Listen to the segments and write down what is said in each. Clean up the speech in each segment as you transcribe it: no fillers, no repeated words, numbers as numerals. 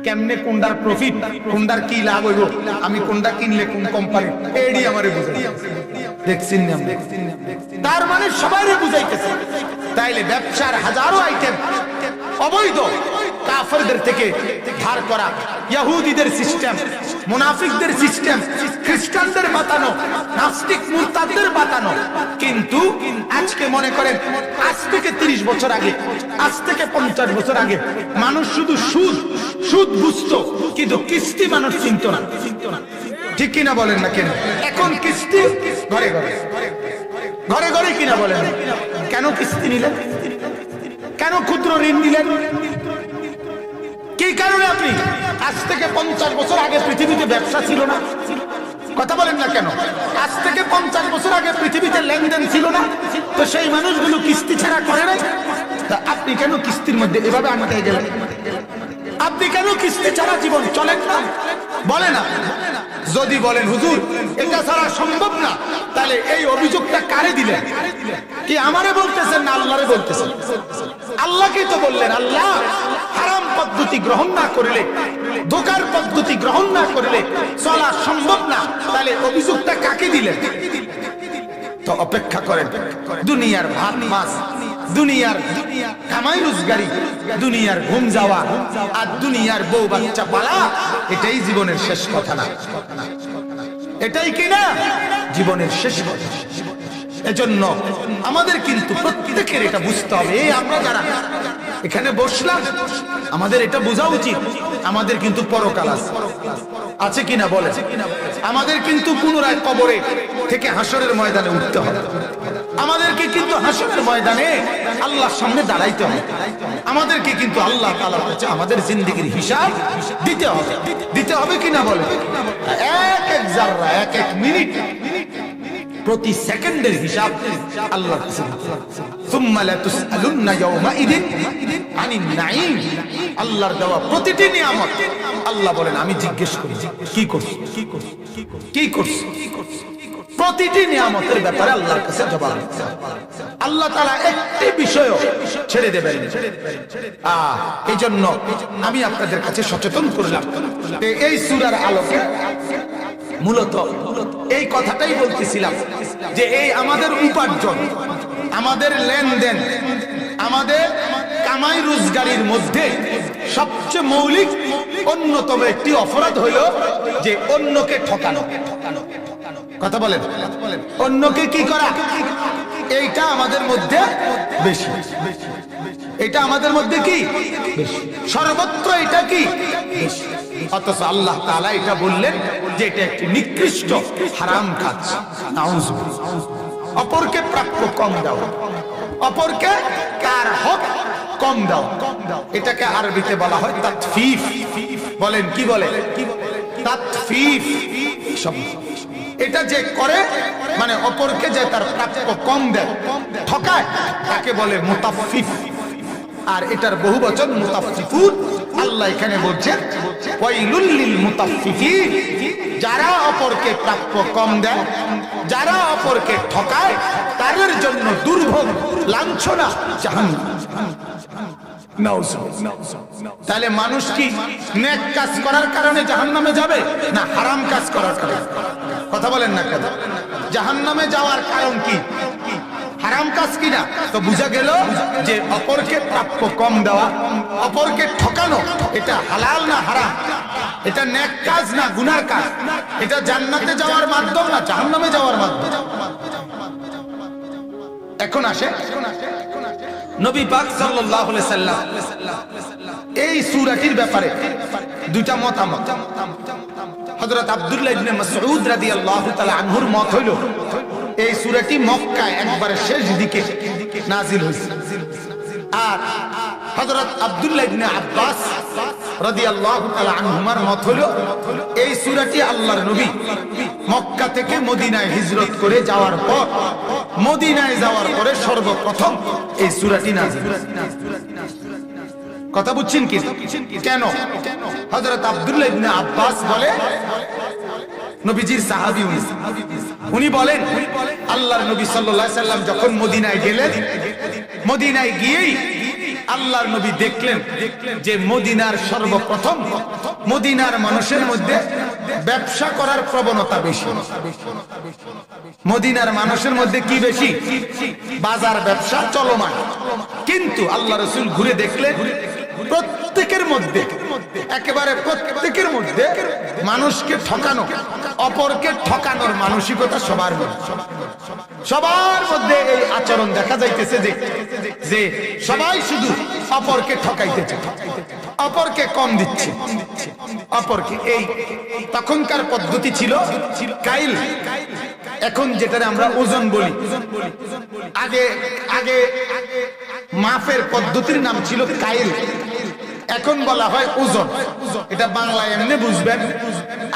কেমনে কোনটার প্রফিট, কোনটার কি লাভ হইব, আমি কোনটা কিনলে কোন কোম্পানি, এডি আমারে বুঝাই দেখছেন না। তার মানে সবাইরে বুঝাইতেছে। তাইলে ব্যবসার হাজারো আইটেম অবৈধ, কাফেরদের থেকে ধার করা, ইহুদিদের সিস্টেম, মুনাফিকদের সিস্টেম, খ্রিস্টানদের বাতানো, নাস্তিক মুরতাদদের বাতানো। কিন্তু আজকে মনে করেন আজ থেকে 30 বছর আগে, আজ থেকে 50 বছর আগে মানুষ শুধু সুদ সুদ বুঝতো, কিন্তু কিস্তি মানুষ চিনত না। ঠিক কিনা বলেন না কেন? এখন কিস্তি ঘরে ঘরে ঘরে ঘরে কিনা বলেন। কেন কিস্তি নিলেন? কেন ক্ষুদ্র ঋণ নিলেন? কি কারণে? আপনি আজ থেকে 50 বছর আগে পৃথিবীতে ব্যবসা ছিল না? কথা বলেন না কেন? আজ থেকে 50 বছর আগে পৃথিবীতে লেনদেন ছিল না? তো সেই মানুষগুলো কিস্তি ছাড়া করে নাই। তা আপনি কেন কিস্তির মধ্যে এভাবে আটকে গেলেন? আপনি কেন কিস্তি ছাড়া জীবন চলেন না? বলে না। যদি বলেন হুজুর এটা ছাড়া সম্ভব না, তাহলে এই অভিযোগটা কারে দিলেন? কি আমারে বলতেছেন না আল্লাহরে বলতেছেন? আল্লাহকেই তো বললেন, আল্লাহ হারাম পদ্ধতি গ্রহণ না করলে, ধোঁকার পদ্ধতি গ্রহণ না করলে চলা সম্ভব না, তাহলে অভিযোগটা কাকে দিলেন? তো অপেক্ষা করেন। দুনিয়ার ভাত মাছ, দুনিয়ার কামাই রোজগারি, দুনিয়ার ঘুম যাওয়া আর দুনিয়ার বউ বাচ্চা পালা, এটাই জীবনের শেষ কথা না? এটাই কিনা জীবনের শেষ কথা? এজন্য আমাদের কিন্তু প্রত্যেকের এটা বুঝতে হবে। আমরা যারা এখানে বসলাম, আমাদের এটা বোঝা উচিত আমাদের কিন্তু পরকাল আছে কিনা বলে। আমাদের কিন্তু পুনরায় কবরে থেকে হাসরের ময়দানে উঠতে হবে। আমাদেরকে কিন্তু হাসরের ময়দানে আল্লাহর সামনে দাঁড়াইতে হবে। আমাদেরকে কিন্তু আল্লাহ তাআলার কাছে আমাদের জিন্দেগির হিসাব দিতে হবে। দিতে হবে কিনা বলে। এক এক জাররা, এক এক মিনিট, প্রতি সেকেন্ডের হিসাব আল্লাহর কাছে। সুম্মা লা তুসআলুন্না ইয়াওমাইদিন আনিন নাঈম। আল্লাহর দেওয়া প্রতিটি নিয়ামত আল্লাহ বলেন আমি জিজ্ঞেস করি কি করছ, কি করছ। প্রতিটি নিয়ামতের ব্যাপারে আল্লাহর কাছে জবাব। আল্লাহ তাআলা একটি বিষয় ছেড়ে দেবেন। এই জন্য আমি আপনাদের কাছে সচেতন করলাম। এই সূরার আলোকে মূলত এই কথাটাই বলতেছিলাম যে এই আমাদের উপার্জন, আমাদের লেনদেন, আমাদের কামাই রোজগারির মধ্যে সবচেয়ে মৌলিক অন্যতম একটি অপরাধ হলো যে অন্যকে ঠকানো। কথা বলেন, অন্যকে কি করা, এইটা আমাদের মধ্যে বেশি। এটা আমাদের মধ্যে কি বেশি, সর্বত্র এটা কি বেশি। অথচ আল্লাহ তাআলা এটা বললেন যে এটা একটি নিকৃষ্ট হারাম কাজ। নাউযুবিল্লাহ। অপরকে প্রাপ্য কম দাও, অপরকে কার হক কম দাও, এটাকে আরবিতে বলা হয় তাতফিফ। বলেন কি বলে? তাতফিফ শব্দ। এটা যে করে মানে অপরকে যে তার প্রাপ্য কম দেয়, ঠকায়, তাকে বলে মুতাফফিফ। আর এটার বহু বচন মুতাফফিফুন। আল্লাহ এখানে বলছেন ওয়াইলুল লিল মুতাফফিফিন। যারা অপরকে প্রাপ্য কম দেয়, যারা অপরকে ঠকায়, তাদের জন্য দুর্ভোগ, লাঞ্ছনা, জাহান্নাম। তাহলে মানুষ কি নেক কাজ করার কারণে জাহান্নামে যাবে না হারাম কাজ করার কারণে? কথা বলেন না কেন? জাহান্নামে যাওয়ার কারণ কি? হারাম কাজ কিনা? তো বুঝা গেল যে অপরকে প্রাপ্য কম দেওয়া, অপরকে ঠকানো, এটা হালাল না হারাম? এটা নেক কাজ না গুনার কাজ? এটা জান্নাতে যাওয়ার মাধ্যম না জাহান্নামে যাওয়ার মাধ্যম? এখন আসে নবী পাক সাল্লাল্লাহু আলাইহি সাল্লাম এই সূরাটির ব্যাপারে দুইটা মতামত। হযরত আব্দুল্লাহ ইবনে মাসউদ রাদিয়াল্লাহু তাআলা আনহুর মত হইল এই সূরাটি মক্কায় একবারে শেষ দিকে নাজিল হয়েছে। আর হযরত আব্দুল্লাহ ইবনে আব্বাস রাদিয়াল্লাহু তাআলা আনহুমার মত হইল এই সূরাটি আল্লাহর নবী মক্কা থেকে মদিনায় হিজরত করে যাওয়ার পর, মদিনায় যাওয়ার পরে সর্বপ্রথম এই সূরাটি নাজিল। কথা বুঝছেন কি? কেন? হযরত আব্দুল্লাহ ইবনে আব্বাস বলে, নবীজির সাহাবী উনি বলেন আল্লাহর নবী সাল্লাল্লাহু আলাইহি সাল্লাম যখন মদিনায় গেলেন, মদিনায় গিয়েই আল্লাহর নবী দেখলেন যে মদিনার সর্বপ্রথম মদিনার মানুষের মধ্যে ব্যবসা করার প্রবণতা বেশি। মদিনার মানুষের মধ্যে কি বেশি? বাজার ব্যবসা চলমান। কিন্তু আল্লাহ রাসূল ঘুরে দেখলেন প্রত্যেকের মধ্যে, একেবারে প্রত্যেকের মধ্যে মানুষকে ঠকানো, অপরকে ঠকানোর মানসিকতা সবার মধ্যে এই আচরণ দেখা যাইতেছে যে সবাই শুধু অপরকে ঠকাইতেছে, অপরকে কম দিচ্ছে, অপরকে। এই তখনকার পদ্ধতি ছিল কাইল, এখন যেটা আমরা ওজন বলি। আগে আগে মাপের পদ্ধতির নাম ছিল কাইল, এখন বলা হয় ওজন। এটা বাংলায় এমনি বুঝবেন।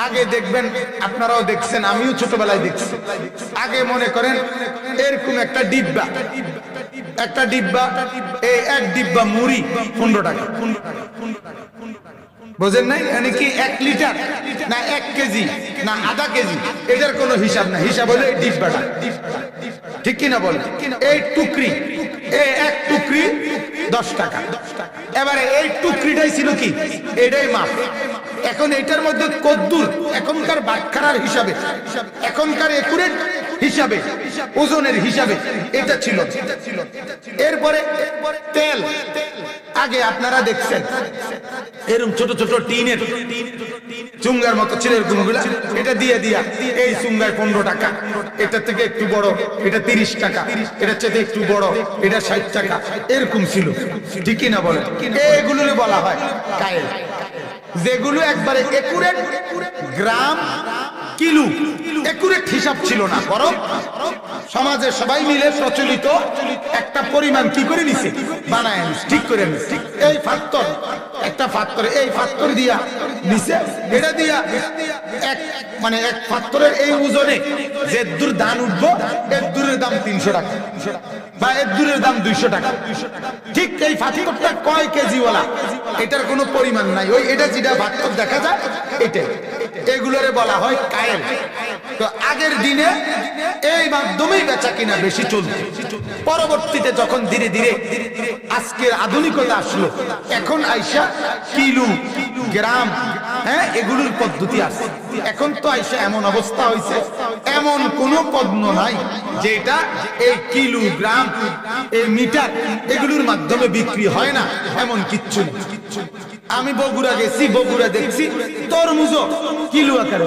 আগে দেখবেন, আপনারাও দেখছেন, আমিও ছোটবেলায় দেখছি। আগে মনে করেন এরকম একটা ডিব্বা, এই এক ডিব্বা মুড়ি 15 টাকা। বোঝেন নাই? মানে কি 1 লিটার না 1 কেজি না আধা কেজি, এটার কোনো হিসাব না। হিসাব হলো এই ডিব্বাটা, ঠিক কিনা বলেন? এই টুকরি, এই এক টুকরি 10 টাকা। এবারে এই টুকরিটাই ছিল কি, এটাই মাপ। এখন এটার মধ্যে কদ্দুর, এখনকার বাটখারার হিসাবে, এখনকার একুরেট হিসাবে, ওজনের হিসাবে এটা ছিল। এরপরে তেল, আগে আপনারা দেখছেন এরকম ছোট ছোট টিনের চুঙ্গার মতো ছিল, এরকম গুলা, এটা দিয়ে দিয়া এই চুঙ্গায় 15 টাকা, এটা থেকে একটু বড় এটা 30 টাকা, এটা চেয়ে একটু বড় এটা 60 টাকা, এরকম ছিল, ঠিকই না বলেন? এগুলো বলা হয় কায়েল, যেগুলো একবারে একুরেট গ্রাম কিলো একুরেট হিসাব ছিল না, বরং সমাজে সবাই মিলে প্রচলিত একটা পরিমাণ কি করে নিছে, বানায় নিছে, ঠিক করে নিছে। এই ফাত্তর, একটা ফাত্তর, এই ফাত্তর দিয়া নিছে, এটা দিয়া মানে এক ফাত্তরের এই ওজনে যে দূর ধান উঠবো, এর দূরের দাম 300 টাকা বা এর দূরের দাম 200 টাকা। ঠিক এই ফাত্তরটা কয় কেজিওয়ালা এটার কোনো পরিমাণ নাই, ওই এটা যেটা ফাত্তর দেখা যায় এটাই, এগুলোরে বলা হয় কায়েল। তো আগের দিনে এই মাধ্যমেই বেচা কিনা বেশি চলত। পরবর্তীতে যখন ধীরে ধীরে আজকের আধুনিকতা আসলো, এখন আইসা কিলো গ্রাম, হ্যাঁ, এগুলোর পদ্ধতি আছে। এখন তো আইসা এমন অবস্থা হয়েছে, এমন কোন পণ্য নাই যেটা এই কিলো গ্রাম এই মিটার এগুলোর মাধ্যমে বিক্রি হয় না, এমন কিচ্ছু নেই। আমি বগুড়া গেছি, বগুড়া দেখছি তরমুজও কিলো আকারে,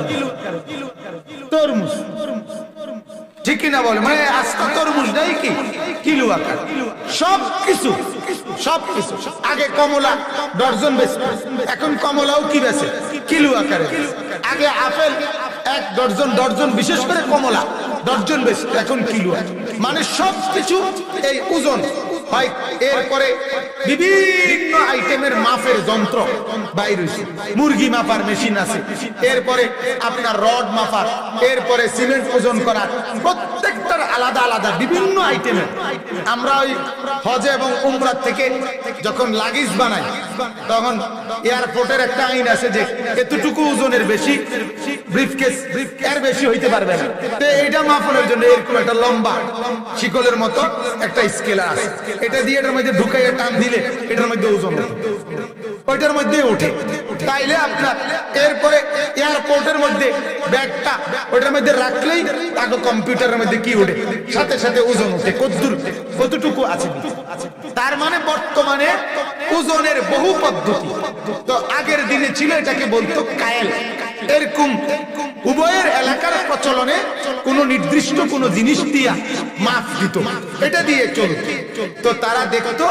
তরমুজ, ঠিক কিনা বলে? মানে আজকে তরমুজ নাই কি কিলো আকার, সবকিছু সবকিছু। আগে কমলা ডর্জন বেচে, এখন কমলাও কি বেচে, কিলো আকারে। আগে আপেল 1 ডর্জন, ডর্জন বিশেষ করে কমলা ডর্জন বেচে, এখন কিলো। মানে সবকিছু এই ওজন হয়। এরপরে বিভিন্ন আইটেমের মাপের যন্ত্র বাইর হইছে, মুরগি মাপার মেশিন আছে, এরপরে আপনার রড মাপার, এরপরে সিমেন্ট ওজন করার, প্রত্যেকটার আলাদা আলাদা বিভিন্ন আইটেমের। আমরা ওই হজে এবং উমরার থেকে যখন লাগেজ বানাই, তখন এয়ারপোর্টের একটা আইন আছে যে এতটুকু ওজনের বেশি ব্রিফকেস এর বেশি হইতে পারবে না। তো এইটা মাপানোর জন্য এরকম একটা লম্বা শিকলের মতো একটা স্কেল আছে, এটা দিয়ে এটার মধ্যে ঢুকাইয়া টান দিলে এটার মধ্যে ওজন ওইটার মধ্যে ওঠে। তাইলে আপনার এরপরে এয়ারপোর্টের মধ্যে ব্যাগটা ওইটার মধ্যে রাখলেই তাকে কম্পিউটারের মধ্যে কি ওঠে, সাথে সাথে ওজন ওঠে, কতদূর কতটুকু আছে। তার মানে বর্তমানে ওজনের বহু পদ্ধতি। তো আগের দিনে ছিল এটাকে বলতো কায়েল। এরকম উভয়ের এলাকার প্রচলনে কোন নির্দিষ্ট কোন জিনিস দিয়া মাপ দিত, এটা দিয়ে চলত। তো তারা দেখতো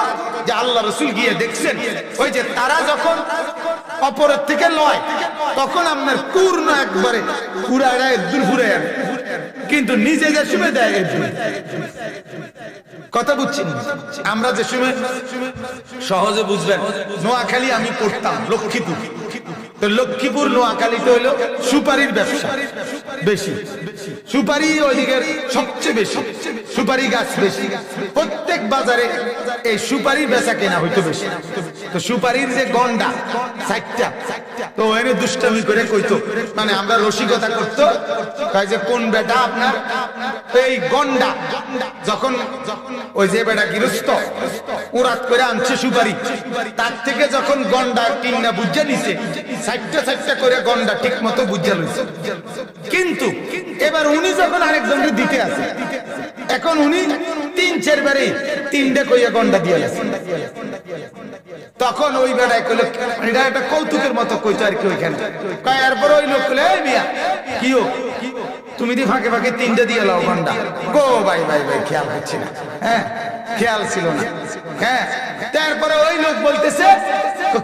যে আল্লাহ রাসূল গিয়ে দেখছেন, ওই যে তারা যখন অপরের থেকে লয়, তখন আপনার পূর্ণ একবারে পুরায় দূর ঘুরে যান, কিন্তু নিজে যে সময় দেয় কথা বুঝছি। আমরা যে সময় সহজে বুঝবেন, নোয়াখালী আমি পড়তাম লক্ষ্মীপুর, তো লক্ষ্মীপুর নোয়াখালীতে হইলো সুপারির ব্যবসা বেশি, সুপারি ওইদিকের সবচেয়ে বেশি, সুপারি গাছ বেশি, প্রত্যেক বাজারে এই সুপারি বেচা কেনা হইতো বেশি। তো সুপারির যে গন্ডা 60টা, তো এনে দুষ্টামি করে কইতো, মানে আমরা রসিকতা করতো, যে কোন বেটা আপনার এই গন্ডা যখন ওই যে বেটা গৃহস্থ উড়াত করে আনছে সুপারি, তার থেকে যখন গন্ডা কিনা বুঝা নিছে, সাইডটা করে গন্ডা ঠিক মতো বুঝা লইছে। কিন্তু এবার উনি যখন আরেকজনকে দিতে আছে, এখন উনি 3-4 বারে 3টা কইয়া গন্ডা দিয়ে গেছে। তখন ওই বেটায় কইল, এটা একটা কৌতুকের মতো কইতো আর কি ওইখানে কয়। এরপর ওই লোক কইল, এই মিয়া কি হোক, তুমি দি ফাঁকে ফাঁকে 3টা দিয়ে লাও গন্ডা। গো ভাই খেয়াল হচ্ছে না, হ্যাঁ খেয়াল ছিল না, হ্যাঁ। তারপরে ওই লোক বলতেছে,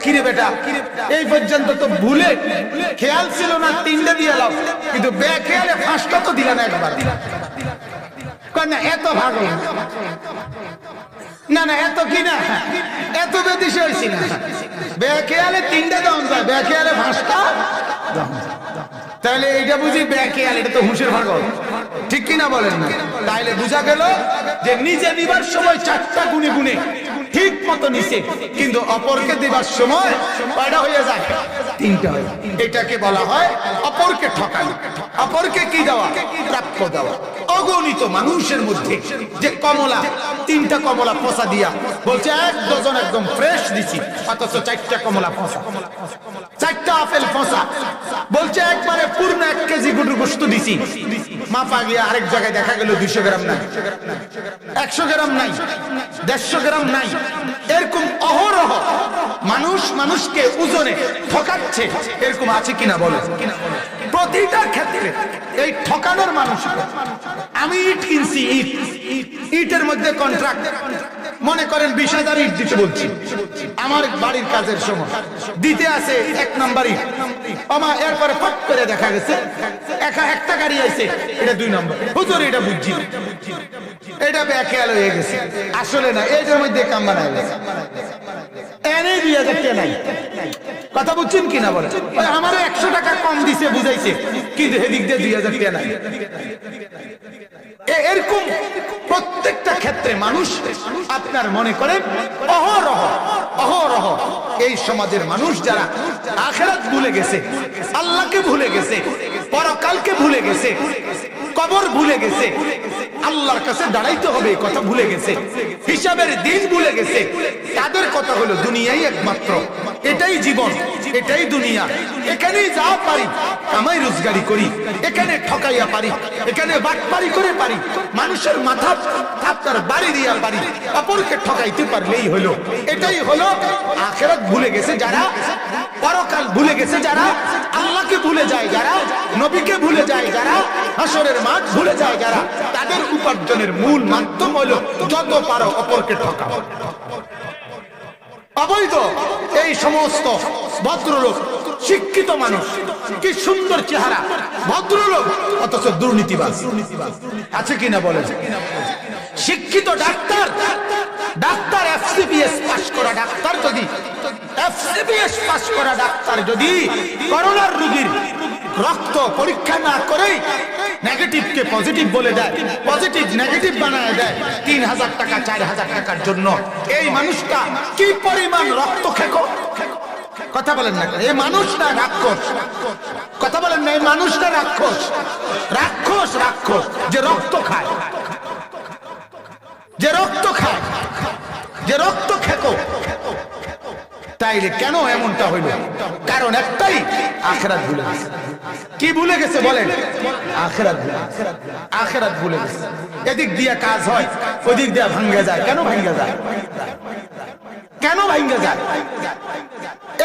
কিরে বেটা এই পর্যন্ত তো ভুলে খেয়াল ছিল না 3টা দিয়ে লাও, কিন্তু বেখেয়ালে 5টা তো দিলা না একবার। না এত ভাগ না, এত কি না, এত বেশি হয়েছি না। বেখেয়ালে 3টা দাম যায়, বেখেয়ালে 5টা। তাহলে এইটা বুঝি বেখেয়াল, এটা তো হুঁশের ভাগ, ঠিক কিনা বলেন না? তাইলে বুঝা গেল যে নিজে নিবার সময় 4টা গুনে গুনে ঠিক মতো নিছে, কিন্তু অপরকে দিবার সময় কয়টা হয়ে যায়? 3টা হয়। এটাকে বলা হয় অপরকে ঠকানো, অপরকে কি দেওয়া? প্রাপ্য দেওয়া। অগণিত মানুষের মধ্যে যে কমলা, 3টা কমলা পচা দিয়া বলছে 1 ডজন একদম ফ্রেশ দিছি, অথচ 4টা কমলা পচা, 4টা আপেল পচা, বলছে একবারে পূর্ণ 1 কেজি গরুর গোশত দিছি, মাপা গিয়ে আরেক জায়গায় দেখা গেল 200 গ্রাম নাই, 100 গ্রাম নাই, 150 গ্রাম নাই। এরকম অহরহ মানুষ মানুষকে ওজনে ঠকাচ্ছে, এরকম আছে কিনা বলে? প্রতিটা ক্ষেত্রে এই ঠকানোর মানুষ। আমি ইট কিনছি, ইটের মধ্যে কন্ট্রাক্ট, মনে করেন 20,000 ইট দিতে বলছি আমার বাড়ির কাজের সময়, দিতে আছে 1 নাম্বার ইট, আমার এরপরে ফট করে দেখা গেছে একটা গাড়ি আছে, এটা 2 নাম্বার। হুজুর এটা বুঝছি, এটা বেখেয়াল হয়ে গেছে, আসলে না, এটার মধ্যে কাম বানায় গেছে, এনে 2,000 টাকা নাই। কথা বুঝছেন কিনা বলে? আমার 100 টাকা কম দিছে বুঝাইছে, কিন্তু এদিক দিয়ে 2,000 টাকা নাই। এরকম প্রত্যেকটা ক্ষেত্রে মানুষ আপনার মনে করেন অহরহ এই সমাজের মানুষ যারা আখিরাত ভুলে গেছে, আল্লাহকে ভুলে গেছে, পরকালকে ভুলে গেছে, কবর ভুলে গেছে, আল্লাহর কাছে দাঁড়াইতে হবে কথা ভুলে গেছে, হিসাবের দিন ভুলে গেছে, তাদের কথা হলো দুনিয়াই একমাত্র, এটাই জীবন, এটাই দুনিয়া, এখানেই যা পারি কামাই রোজগারি করি, এখানে ঠকাইয়া পারি, এখানে বাটপারি করে পারি, মানুষের মাথা আপনার বাড়ি দিয়া পারি, অপরকে ঠকাইতে পারলেই হলো। এটাই হলো আখিরাত ভুলে গেছে যারা, পরকাল ভুলে গেছে যারা, আল্লাহকে ভুলে যায় যারা, নবীকে ভুলে যায় যারা, হাসরের মাঠ ভুলে যায় যারা, তাদের উপার্জনের মূল মাধ্যম হলো যত পারো অপরকে ঠকাও। অবৈধ এই সমস্ত ভদ্রলোক, শিক্ষিত মানুষ, কি সুন্দর চেহারা, ভদ্রলোক, অথচ দুর্নীতিবাজ আছে কিনা বলেন? শিক্ষিত ডাক্তার, এফসিপিএস পাস করা ডাক্তার যদি, এফসিপিএস পাস করা ডাক্তার যদি করোনার রোগীর রক্ত পরীক্ষা না করে নেগেটিভকে পজিটিভ বলে দেয়, পজিটিভ নেগেটিভ বানায় দেয় 3,000 টাকা 4,000 টাকার জন্য, এই মানুষটা কি পরিমাণ রক্ত খেকো? কথা বলেন না, এই মানুষটা রাক্ষস। কথা বলেন না, এই মানুষটা রাক্ষস, রাক্ষস, রাক্ষস যে রক্ত খায়, যে রক্ত খায়, যে রক্ত খেকো। তাইলে কেন এমনটা হইল? কারণ একটাই, আখিরাত ভুলে গেছে। কি ভুলে গেছে বলেন? আখিরাত, আখিরাত ভুলে গেছে। এদিক দিয়ে কাজ হয়, ওদিক দিয়ে ভাঙ্গে যায়। কেন ভাঙ্গে যায়? কেন ভাঙ্গে যায়?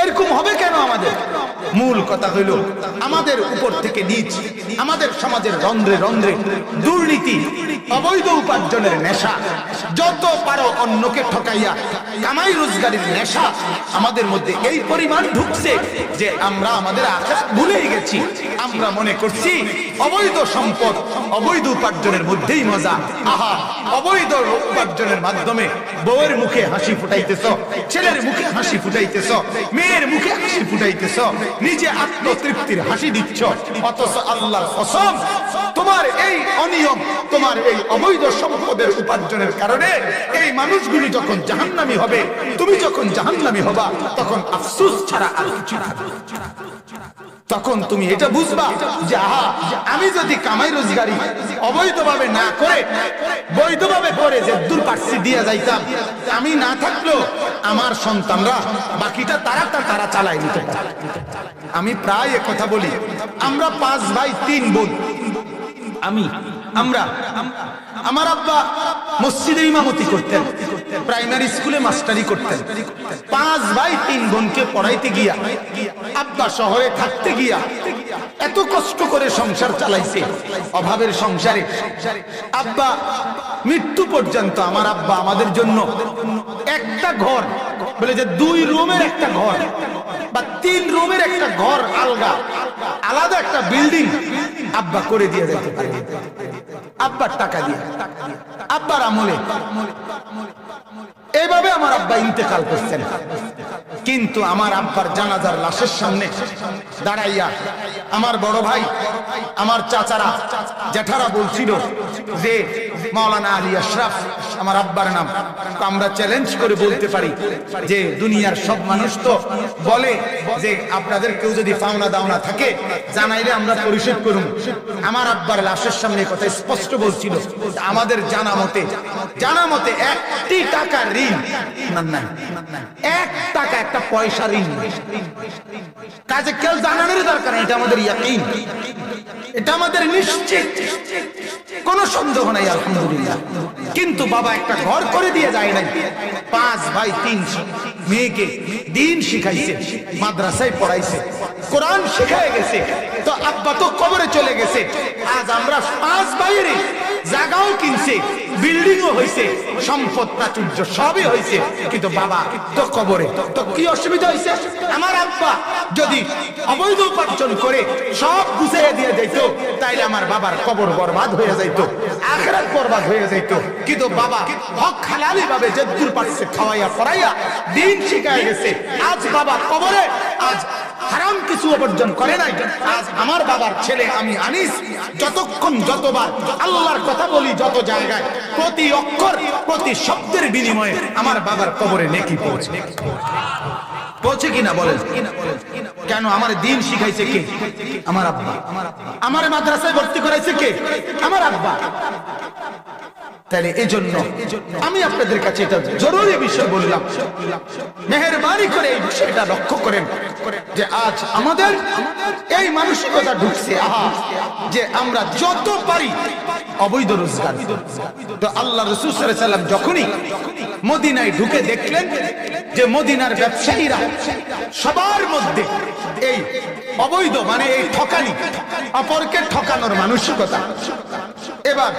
এরকম হবে কেন? আমাদের মূল কথা হইল আমাদের উপর থেকে নিচ, আমাদের সমাজের রন্ধ্রে রন্ধ্রে দুর্নীতি, অবৈধ উপার্জনের নেশা, যত পারো অন্যকে ঠকাইয়া কামাই রোজগারের নেশা আমাদের মধ্যে এই পরিমাণ ঢুকছে যে আমরা আমাদের আখিরাত ভুলেই গেছি। আমরা মনে করছি অবৈধ সম্পদ, অবৈধ উপার্জনের মধ্যেই মজা। আহা, অবৈধ উপার্জনের মাধ্যমে বউয়ের মুখে হাসি ফুটাইতেছ, ছেলের মুখে হাসি ফুটাইতেছ, মেয়ের মুখে হাসি ফুটাইতেছ, নিজে আত্মতৃপ্তির হাসি দিচ্ছ, অথচ আল্লাহর কসম তোমার এই অনিয়ম, তোমার এই অবৈধ সম্পদের উপার্জনের কারণে এই মানুষগুলি যখন জাহান্নামী হবে, তুমি যখন জাহান্নামী হবা, তখন আফসোস ছাড়া আর কিছু না। তখন তুমি এটা বুঝবা যে আহা, আমি যদি কামাই রোজগারি অবৈধভাবে না করে বৈধভাবে করে যে দূর পার্সি দিয়ে যাইতাম, আমি না থাকলেও আমার সন্তানরা বাকিটা তারা চালাই নিতে পারে। আমি প্রায় কথা বলি, আমরা 5 ভাই 3 বোন। আমার আব্বা মসজিদে ইমামতি করতেন, প্রাইমারি স্কুলে মাস্টারি করতেন। 5 ভাই 3 বোনকে পড়াইতে গিয়া, আব্বা শহরে থাকতে গিয়া এত কষ্ট করে সংসার চালাইছে, অভাবের সংসারে। আব্বা মৃত্যু পর্যন্ত আমার আব্বা আমাদের জন্য একটা ঘর, বলে যে 2 রুমের একটা ঘর বা 3 রুমের একটা ঘর, আলাদা একটা বিল্ডিং আব্বা করে দিয়ে যেতে পারে, আব্বার টাকা দিয়ে, আব্বার আমলে। এইভাবে আমার আব্বা ইন্তেকাল করছেন। কিন্তু আমার আব্বার জানাজার লাশের সামনে দাঁড়াইয়া আমার বড় ভাই, আমার চাচারা, জেঠারা বলছিল যে মাওলানা আলী আশরাফ আমার আব্বার নাম। আমরা চ্যালেঞ্জ করে বলতে পারি যে দুনিয়ার সব মানুষ তো বলে যে আপনাদের কেউ যদি পাওনা দাওনা থাকে জানাইলে আমরা পরিশোধ করুন। আমার আব্বার লাশের সামনে কথা স্পষ্ট বলছিল, আমাদের জানা মতে 1 টাকা ঋণ না, 1 টাকা একটা পয়সা ঋণ কাজে কেউ জানানোর দরকার নেই। এটা আমাদের ইয়াকিন, এটা আমাদের নিশ্চিত, কোনো সন্দেহ নাই আলহামদুলিল্লাহ। কিন্তু বাবা একটা ঘর করে দিয়ে যায় নাই। 5 ভাই 3 মেয়েকে দিন শিখাইছে, মাদ্রাসায় পড়াইছে, কোরআন শিখায় গেছে। তো আব্বা তো কবরে চলে গেছে। আজ আমরা 5 ভাইয়ের জায়গাও কিনছে, বিল্ডিংও হয়েছে, সম্পদ প্রাচুর্য সবই হয়েছে, কিন্তু বাবা তো কবরে। তো কি অসুবিধা হয়েছে? আমার আব্বা যদি অবৈধ উপার্জন করে সব গুছিয়ে দিয়ে যাইত, তাইলে আমার বাবার কবর বরবাদ হয়ে যাইত, আখিরাত বরবাদ হয়ে যাইত। কিন্তু বাবা হক হালালি ভাবে যেদুর পারছে খাওয়াইয়া পড়াইয়া দিন শিখায় গেছে। আজ বাবা কবরে, আজ হারাম কিছু উপার্জন করে নাই। আজ আমার বাবার ছেলে আমি আনিস যতক্ষণ যতবার আল্লাহর কথা বলি, যত জায়গায় প্রতি অক্ষর প্রতি শব্দের বিনিময়ে আমার বাবার কবরে নেকি পৌঁছে কিনা বলেন? কেন? আমার দিন শিখাইছে কে? আমার আব্বা। আমার মাদ্রাসায় ভর্তি করাইছে কে? আমার আব্বা। তাহলে এজন্য আমি আপনাদের কাছে এটা জরুরি বিষয় বললাম, মেহেরবানি করে এই বিষয়টা লক্ষ্য করেন যে আজ আমাদের এই মানসিকতা ঢুকছে, আহা, যে আমরা যত পারি অবৈধ রোজগার। তো আল্লাহ রাসূল সাল্লাল্লাহু আলাইহি ওয়াসাল্লাম যখনই মদিনায় ঢুকে দেখলেন যে মদিনার ব্যবসায়ীরা সবার মধ্যে এই অবৈধ মানে এই ঠকানি, অপরকে ঠকানোর মানসিকতা। এবার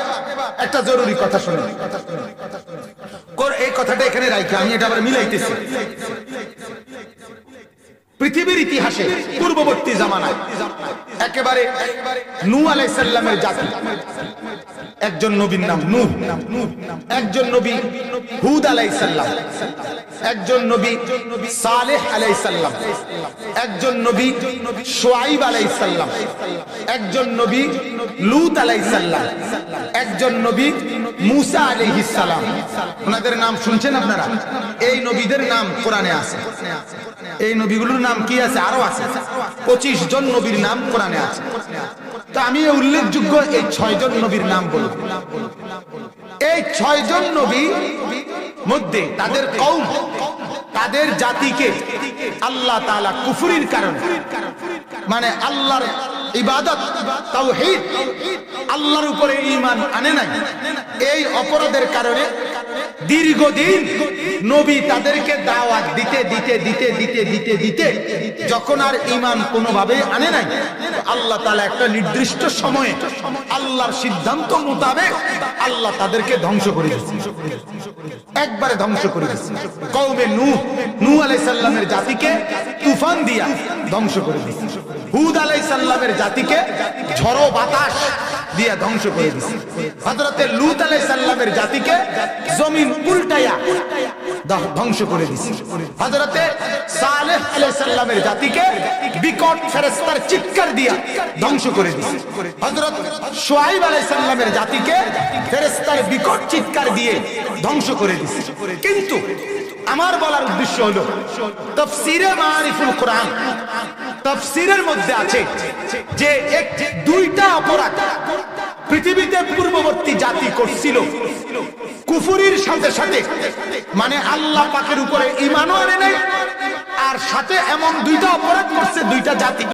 একটা জরুরি কথা শুনুন, এই কথাটা এখানে রাখি, আমি এটা আবার মিলাইতেছি। পৃথিবীর ইতিহাসে পূর্ববর্তী জামানায় একেবারে নূহ আলাইহিস সালামের জাতি, একজন নবীর নাম নূহ, একজন নবী হুদ আলাইহিস সালাম, একজন নবী সালেহ আলাইহিস সালাম, একজন নবী শুআইব আলাইহিস সালাম, একজন নবী লূত আলাইহিস সালাম, একজন নবী মূসা আলাইহিস সালাম। ওনাদের নাম শুনছেন আপনারা? এই নবীদের নাম কোরআনে আছে। এই নবীগুলোর নাম কি আছে? আরো আছে 25 জন নবীর নাম কোরআনে আছে। তো আমি উল্লেখযোগ্য এই 6 জন নবীর নাম বলব। এই 6 জন নবী মধ্যে তাদের কওম, তাদের জাতিকে আল্লাহ তাআলা কুফরির কারণে, মানে আল্লাহর ইবাদত তাওহীদ, আল্লাহর উপরে ঈমান আনে নাই, এই অপরাধের কারণে দীর্ঘদিন নবী তাদেরকে দাওয়াত দিতে দিতে দিতে দিতে দিতে দিতে যখন আর ঈমান কোনোভাবে আনে নাই, আল্লাহ তাআলা একটা নির্দিষ্ট সময়ে আল্লাহর সিদ্ধান্ত মোতাবেক আল্লাহ তাদেরকে ধ্বংস করে দিয়েছেন, একবারে ধ্বংস করে দিয়েছেন। কওমে নূহ আলাইহিস সালামের জাতিকে তুফান দিয়া ধ্বংস করে দিয়েছেন। হুদ আলাইহিস সালামের জাতিকে ঝড়ো বাতাস দিয়া ধ্বংস করে দিয়েছেন। হযরতে লূত আলাইহিস সালামের জাতিকে জমিন উল্টায়া ধ্বংস করে দিয়েছেন। হযরতে সালেহ আলাইহিস সালামের জাতিকে বিকট ফেরেশতার চিৎকার দিয়া ধ্বংস করে দিয়েছেন। হযরত শুআইব আলাইহিস সালামের জাতিকে ফেরেশতার বিকট চিৎকার দিয়ে ধ্বংস করে দিয়েছেন। কিন্তু আমার বলার উদ্দেশ্য হলো তাফসীরে মারিফুল কোরআন, তাফসীরের মধ্যে আছে যে দুইটা অপরাধ পৃথিবীতে পূর্ববর্তী জাতি করছিল কুফরির সাথে সাথে, মানে আল্লাহ পাকের উপরে ঈমানও আনে নাই, আর সাথে এমন দুইটা অপরাধ করছে দুইটা জাতি।